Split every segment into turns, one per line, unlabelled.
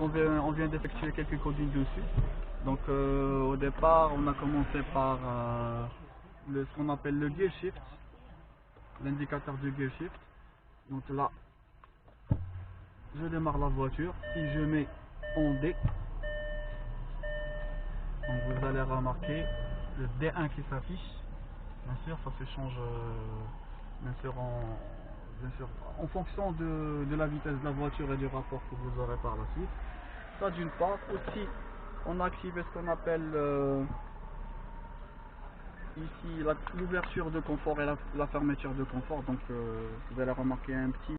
on vient d'effectuer quelques conduites dessus. Donc au départ on a commencé par ce qu'on appelle le gear shift, l'indicateur du gear shift. Donc là je démarre la voiture, si je mets en D, donc vous allez remarquer le D1 qui s'affiche. Bien sûr ça se change bien sûr en fonction de la vitesse de la voiture et du rapport que vous aurez par la suite. Ça d'une part. Aussi on a activé ce qu'on appelle ici l'ouverture de confort et la fermeture de confort. Donc vous allez remarquer un petit...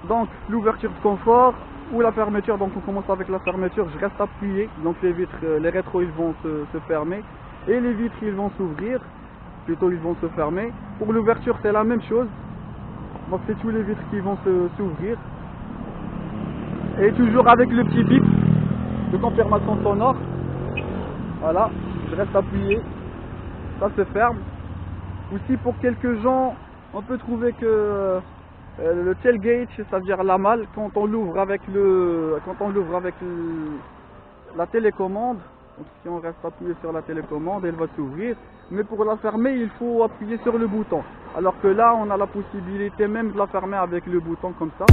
Donc l'ouverture de confort ou la fermeture, donc on commence avec la fermeture, je reste appuyé, donc les vitres, les rétros ils vont se fermer et les vitres ils vont s'ouvrir, plutôt ils vont se fermer. Pour l'ouverture c'est la même chose, donc c'est tous les vitres qui vont s'ouvrir. Et toujours avec le petit bip de confirmation sonore. Voilà, je reste appuyé, ça se ferme. Aussi pour quelques gens, on peut trouver que le tailgate, c'est-à-dire la malle, quand on l'ouvre avec la télécommande, donc si on reste appuyé sur la télécommande, elle va s'ouvrir. Mais pour la fermer, il faut appuyer sur le bouton. Alors que là, on a la possibilité même de la fermer avec le bouton comme ça.